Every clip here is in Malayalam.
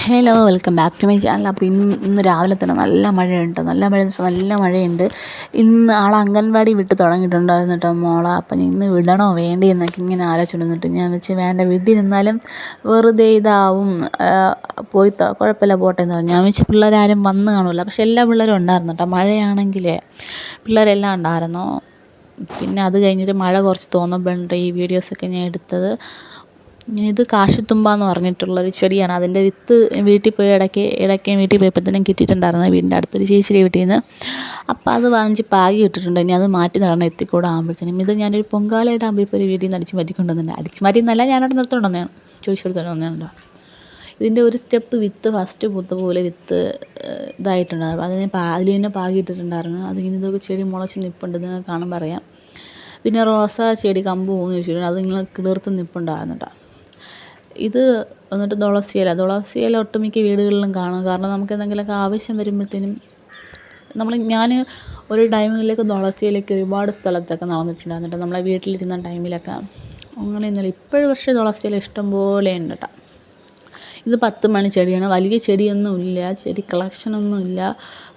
Hello, welcome back to my channel. അപ്പോൾ ഇന്ന് രാവിലെ തന്നെ നല്ല മഴയുണ്ട്. നല്ല മഴയുണ്ട്. ഇന്ന് ആളെ അംഗൻവാടി വിട്ട് തുടങ്ങിയിട്ടുണ്ടായിരുന്നു കേട്ടോ മോളെ. അപ്പം ഇന്ന് വിടണോ വേണ്ടേ എന്നൊക്കെ ഇങ്ങനെ ആലോചിച്ചിരുന്നിട്ട് ഞാൻ വെച്ച് വേണ്ട, വീട്ടിൽ നിന്നാലും വെറുതെ ഇതാവും, പോയി കുഴപ്പമില്ല പോട്ടെ എന്ന് പറഞ്ഞു. ഞാൻ വെച്ച് പിള്ളേരാരും വന്ന് കാണില്ല. പക്ഷെ എല്ലാ പിള്ളേരും ഉണ്ടായിരുന്നു കേട്ടോ. മഴയാണെങ്കിലേ പിള്ളേരെല്ലാം ഉണ്ടായിരുന്നു. പിന്നെ അത് കഴിഞ്ഞിട്ട് മഴ കുറച്ച് തോന്നുമ്പോഴുണ്ട് ഈ വീഡിയോസൊക്കെ ഞാൻ എടുത്തത്. ഇത് കാശിത്തുമ്പ പറഞ്ഞിട്ടുള്ളൊരു ചെടിയാണ്. അതിൻ്റെ വിത്ത് വീട്ടിൽ പോയി ഇടയ്ക്ക് വീട്ടിൽ പോയപ്പോഴത്തേനും കിട്ടിയിട്ടുണ്ടായിരുന്നു വീടിൻ്റെ അടുത്തൊരു ചേച്ചിയുടെ വീട്ടിൽ നിന്ന്. അപ്പോൾ അത് വാങ്ങിച്ച് പാകി ഇട്ടിട്ടുണ്ട്. ഇനി അത് മാറ്റി നടണം എത്തിക്കൂടെ ആകുമ്പോഴത്തേനും. ഇത് ഞാനൊരു പൊങ്കാലയുടെ ആകുമ്പോൾ ഇപ്പോൾ ഒരു വീട്ടിൽ നിന്ന് അടിച്ച് മാറ്റിക്കൊണ്ടുവന്നിട്ടുണ്ട്. അടിച്ച് മാറ്റി എന്നല്ല, ഞാനവിടെ നിർത്തോണ്ട് വന്നതാണ്, ചോദിച്ചെടുത്തോണ്ട് വന്നതാണല്ലോ. ഇതിൻ്റെ ഒരു സ്റ്റെപ്പ് വിത്ത് ഫസ്റ്റ് പൂത്ത പോലെ വിത്ത് ഇതായിട്ടുണ്ടായിരുന്നു. അതിൽ തന്നെ പാകിയിട്ടിട്ടുണ്ടായിരുന്നു. അതിങ്ങനെ ഇതൊക്കെ ചെടി മുളച്ച് നിൽപ്പുണ്ട്, നിങ്ങൾക്ക് കാണുമ്പോൾ അറിയാം. പിന്നെ റോസാ ചെടി കമ്പ് പോകുന്നു ചോദിച്ചിട്ടുണ്ട്. അതിങ്ങനെ കിളിർത്ത് നിൽപ്പുണ്ടായിരുന്നു കേട്ടോ. ഇത് എന്നിട്ട് തുളസിയില ഒട്ടുമിക്ക വീടുകളിലും കാണും. കാരണം നമുക്ക് എന്തെങ്കിലുമൊക്കെ ആവശ്യം വരുമ്പോഴത്തേനും ഞാൻ ഒരു ടൈമിലേക്ക് തുളസിയിലൊക്കെ ഒരുപാട് സ്ഥലത്തൊക്കെ നടന്നിട്ടുണ്ട്. എന്നിട്ട് നമ്മളെ വീട്ടിലിരുന്ന ടൈമിലൊക്കെ അങ്ങനെയൊന്നുമില്ല. ഇപ്പോഴും പക്ഷേ തുളസിയില ഇഷ്ടം പോലെ ഉണ്ട് കേട്ടോ. ഇത് 10 മണി ചെടിയാണ്. വലിയ ചെടിയൊന്നുമില്ല, ചെടി കളക്ഷനൊന്നുമില്ല.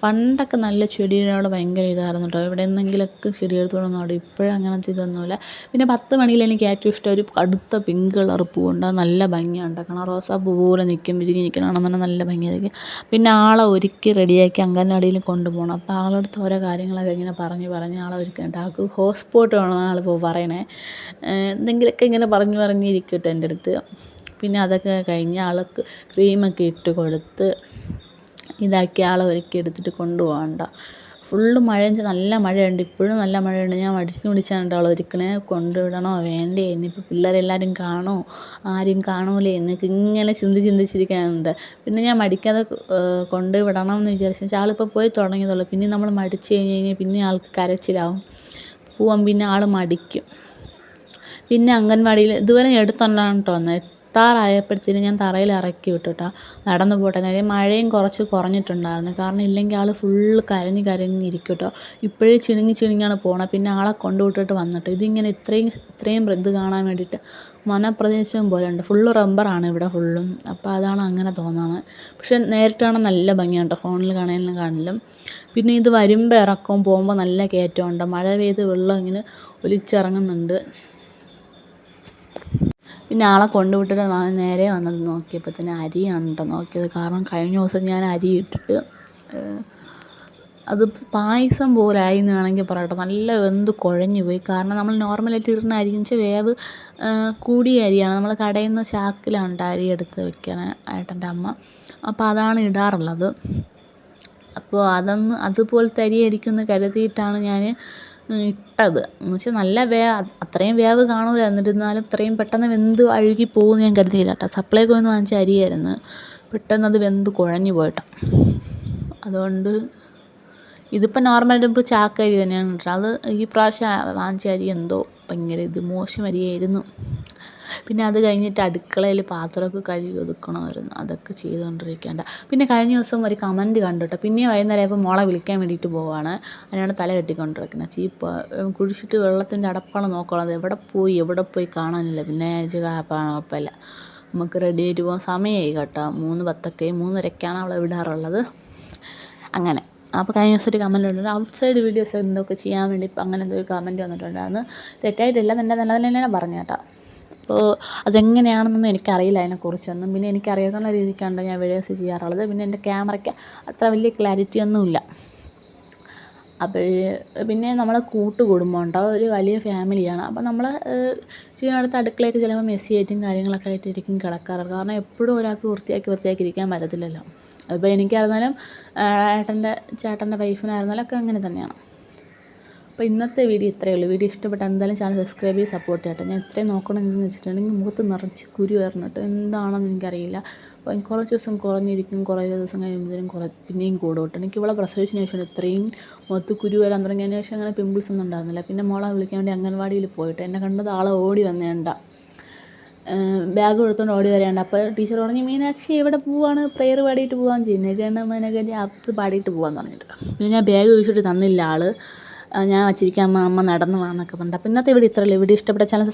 പണ്ടൊക്കെ നല്ല ചെടിയോട് ഭയങ്കര ഇതായിരുന്നു കേട്ടോ. എവിടെ നിന്നെങ്കിലൊക്കെ ചെടി എടുത്തുകൊണ്ട് നടും. ഇപ്പോഴും അങ്ങനത്തെ ഇതൊന്നുമില്ല. പിന്നെ 10 മണിയിൽ എനിക്ക് ഏറ്റവും ഇഷ്ടം ഒരു കടുത്ത പിങ്ക് കളർ പൂവുണ്ട്. അത് നല്ല ഭംഗിയാണ് കാരണം റോസാപ്പൂ പോലെ നിൽക്കും, വിരിഞ്ഞ് നിൽക്കണം തന്നെ നല്ല ഭംഗിയായിരിക്കും. പിന്നെ ആളെ ഒരുക്കി റെഡിയാക്കി അംഗൻവാടിയിൽ കൊണ്ടുപോകണം. അപ്പോൾ ആളടുത്ത് ഓരോ കാര്യങ്ങളൊക്കെ ഇങ്ങനെ പറഞ്ഞ് ആളെ ഒരുക്കുന്നുണ്ട്. ആൾക്ക് ഹോട്ട്സ്പോട്ട് വേണമെന്ന് ആളിപ്പോൾ പറയണേ. എന്തെങ്കിലുമൊക്കെ ഇങ്ങനെ പറഞ്ഞിരിക്കട്ടെ എൻ്റെ അടുത്ത്. പിന്നെ അതൊക്കെ കഴിഞ്ഞ് ആൾക്ക് ക്രീമൊക്കെ ഇട്ട് കൊടുത്ത് ഇതാക്കി ആളെ ഒരുക്കി എടുത്തിട്ട് കൊണ്ടുപോകണ്ട. ഫുള്ള് മഴയെന്ന് വെച്ചാൽ നല്ല മഴയുണ്ട്. ഇപ്പോഴും നല്ല മഴയുണ്ട്. ഞാൻ പിടിച്ചാണ് ആളെ ഒരുക്കണേ. കൊണ്ടുവിടണോ വേണ്ടേ, ഇനിയിപ്പോൾ പിള്ളേരെല്ലാവരും കാണുമോ, ആരും കാണൂലേ എന്നൊക്കെ ഇങ്ങനെ ചിന്തിച്ചിരിക്കാനുണ്ട്. പിന്നെ ഞാൻ മടിക്കാതെ കൊണ്ടുവിടണം എന്ന് വിചാരിച്ചാൽ ആളിപ്പോൾ പോയി തുടങ്ങിയതുള്ളൂ. പിന്നെ നമ്മൾ മടിച്ച് കഴിഞ്ഞാൽ പിന്നെ ആൾക്ക് കരച്ചിലാവും, പോവാൻ പിന്നെ ആൾ മടിക്കും. പിന്നെ അംഗൻവാടിയിൽ ഇതുവരെ എടുത്തോണ്ടാണ് കേട്ടോ വന്നത്. എത്താറായപ്പോഴത്തേനും ഞാൻ തറയിൽ ഇറക്കി വിട്ടു കേട്ടോ, നടന്നു പോട്ടെ. കാര്യം മഴയും കുറച്ച് കുറഞ്ഞിട്ടുണ്ടായിരുന്നു. കാരണം ഇല്ലെങ്കിൽ ആൾ ഫുള്ള് കരഞ്ഞിരിക്കും കേട്ടോ. ഇപ്പോഴേ ചിണുങ്ങിയാണ് പോണത്. പിന്നെ ആളെ കൊണ്ടുവിട്ടിട്ട് വന്നിട്ട് ഇതിങ്ങനെ ഇത്രയും ഇത് കാണാൻ വേണ്ടിയിട്ട് വനപ്രദേശം പോലെ ഉണ്ട്. ഫുള്ള് റബ്ബറാണ് ഇവിടെ ഫുള്ളും. അപ്പോൾ അതാണ് അങ്ങനെ തോന്നുന്നത്. പക്ഷെ നേരിട്ട് കാണാൻ നല്ല ഭംഗിയുണ്ട്, ഫോണിൽ കാണിലും. പിന്നെ ഇത് വരുമ്പോൾ ഇറക്കവും പോകുമ്പോൾ നല്ല കയറ്റമുണ്ട്. മഴ പെയ്ത് വെള്ളം ഇങ്ങനെ ഒലിച്ചിറങ്ങുന്നുണ്ട്. പിന്നെ ആളെ കൊണ്ടുവിട്ടിട്ട് നേരെ വന്നത് നോക്കിയപ്പോഴത്തേന് അരിയാണ് കേട്ടോ നോക്കിയത്. കാരണം കഴിഞ്ഞ ദിവസം ഞാൻ അരി ഇട്ടിട്ട് അത് പായസം പോലായി എന്ന് വേണമെങ്കിൽ പറയട്ടെ. നല്ല വെന്ത് കുഴഞ്ഞു പോയി. കാരണം നമ്മൾ നോർമലായിട്ട് ഇടുന്ന അരി എന്ന് വെച്ചാൽ വേവ് കൂടിയ അരിയാണ്. നമ്മൾ കടയിൽ നിന്ന് ചാക്കിലാണ് അരി എടുത്ത് വെക്കണേ ഏട്ടൻ്റെ അമ്മ. അപ്പോൾ അതാണ് ഇടാറുള്ളത്. അപ്പോൾ അതുപോലത്തെ അരിയായിരിക്കും എന്ന് കരുതിയിട്ടാണ് ഞാൻ ഇട്ടത്. എന്ന് വെച്ചാൽ നല്ല അത്രയും വേവ് കാണില്ല, എന്നിരുന്നാലും ഇത്രയും പെട്ടെന്ന് വെന്ത് അഴുകി പോകുമെന്ന് ഞാൻ കരുതിയില്ല കേട്ടോ. സപ്ലൈകോയിൽ നിന്ന് വാങ്ങിച്ച അരിയായിരുന്നു. പെട്ടെന്ന് അത് വെന്ത് കുഴഞ്ഞു പോയിട്ടോ. അതുകൊണ്ട് ഇതിപ്പോൾ നോർമലായിട്ട് ഇപ്പോൾ ചാക്കരി തന്നെയാണ് കേട്ടോ. അത് ഈ പ്രാവശ്യം വാങ്ങിച്ച അരി എന്തോ ഭയങ്കര മോശം അരിയായിരുന്നു. പിന്നെ അത് കഴിഞ്ഞിട്ട് അടുക്കളയിൽ പാത്രമൊക്കെ കഴുകി ഒതുക്കണമായിരുന്നു. അതൊക്കെ ചെയ്തുകൊണ്ടിരിക്കേണ്ട. പിന്നെ കഴിഞ്ഞ ദിവസം ഒരു കമൻറ്റ് കണ്ടു കേട്ടോ. പിന്നെ വൈകുന്നേരം ആയപ്പോൾ മോളെ വിളിക്കാൻ വേണ്ടിയിട്ട് പോവാണ്. അതിനാണ് തല കെട്ടിക്കൊണ്ടിരിക്കുന്നത്. ചീപ്പ് കുഴിച്ചിട്ട് വെള്ളത്തിൻ്റെ അടപ്പാണ് നോക്കണം. എവിടെ പോയി കാണാനില്ല. പിന്നെ കുഴപ്പമില്ല, നമുക്ക് റെഡി ആയിട്ട് പോകാൻ സമയമായി കേട്ടോ. 3:10-3:30 അവളെ വിടാറുള്ളത്. അങ്ങനെ അപ്പോൾ കഴിഞ്ഞ ദിവസം ഒരു കമൻറ്റ് ഉണ്ട്, ഔട്ട്സൈഡ് വീഡിയോസ് എന്തൊക്കെ ചെയ്യാൻ വേണ്ടി ഇപ്പം അങ്ങനെ എന്തൊരു കമൻറ്റ് വന്നിട്ടുണ്ടായിരുന്നു. തെറ്റായിട്ടില്ല, നല്ല തന്നെയാണ് പറഞ്ഞു കേട്ടോ. അപ്പോൾ അതെങ്ങനെയാണെന്നൊന്നും എനിക്കറിയില്ല അതിനെക്കുറിച്ചൊന്നും. പിന്നെ എനിക്കറിയാവുന്ന രീതിക്കാണ് ഞാൻ വീഡിയോസ് ചെയ്യാറുള്ളത്. പിന്നെ എൻ്റെ ക്യാമറയ്ക്ക് അത്ര വലിയ ക്ലാരിറ്റി ഒന്നുമില്ല. പിന്നെ നമ്മളെ കൂട്ടുകുടുംബം ഉണ്ടാവും, ഒരു വലിയ ഫാമിലിയാണ്. അപ്പോൾ നമ്മൾ ചെയ്യുന്നിടത്ത് അടുക്കളയൊക്കെ ചിലപ്പോൾ മെസ്സിയായിട്ടും കാര്യങ്ങളൊക്കെ ആയിട്ടിരിക്കും കിടക്കാറ്. കാരണം എപ്പോഴും ഒരാൾക്ക് വൃത്തിയാക്കി ഇരിക്കാൻ പറ്റത്തില്ലല്ലോ. അതിപ്പോൾ എനിക്കായിരുന്നാലും ചേട്ടൻ്റെ വൈഫിനായിരുന്നാലും ഒക്കെ അങ്ങനെ തന്നെയാണ്. അപ്പോൾ ഇന്നത്തെ വീഡിയോ ഇത്രയേ ഉള്ളൂ. വീഡിയോ ഇഷ്ടപ്പെട്ടാൽ എന്തായാലും ചാനൽ സബ്സ്ക്രൈബ് ചെയ്ത് സപ്പോർട്ട് ചെയ്യട്ടെ. ഞാൻ ഇത്രയും നോക്കണമെന്ന് വെച്ചിട്ടുണ്ടെങ്കിൽ മുഖത്ത് നിറച്ച് കുരു വരുന്നുണ്ട്, എന്താണെന്ന് എനിക്കറിയില്ല. അപ്പോൾ കുറച്ച് ദിവസം കുറഞ്ഞിരിക്കും, കുറേ ദിവസം കഴിയുമ്പോഴത്തേനും പിന്നെയും കൂടും കേട്ടോ. എനിക്ക് ഇവിടെ പ്രസവിച്ചതിന് ശേഷം ഇത്രയും മുഖത്ത് കുരു വരാൻ തുടങ്ങിയതിന് ശേഷം അങ്ങനെ പിമ്പിൾസ് ഒന്നും ഉണ്ടായിരുന്നില്ല. പിന്നെ മോളെ വിളിക്കാൻ വേണ്ടി അംഗൻവാടിയിൽ പോയിട്ട് എന്നെ കണ്ടത് ആളെ ഓടി വന്നേണ്ട, ബാഗ് എടുത്തുകൊണ്ട് ഓടി വരേണ്ട. അപ്പോൾ ടീച്ചർ പറഞ്ഞു, മീനാക്ഷി എവിടെ പോവാണ്, പ്രെയർ പാടിയിട്ട് പോകാൻ ചെയ്യുന്നത്, മേനകൻ്റെ അത് പാടിയിട്ട് പോകാമെന്ന് പറഞ്ഞിട്ട്. പിന്നെ ഞാൻ ബാഗ് ചോദിച്ചിട്ട് തന്നില്ല ആൾ. ഞാൻ വച്ചിരിക്കാം, അമ്മ നടന്നു പോകാമെന്നൊക്കെ പറഞ്ഞിട്ട്. അപ്പോൾ ഇന്നത്തെ വീഡിയോ ഇത്രയേ ഉള്ളൂ. വീഡിയോ ഇഷ്ടപ്പെട്ട ചാനൽ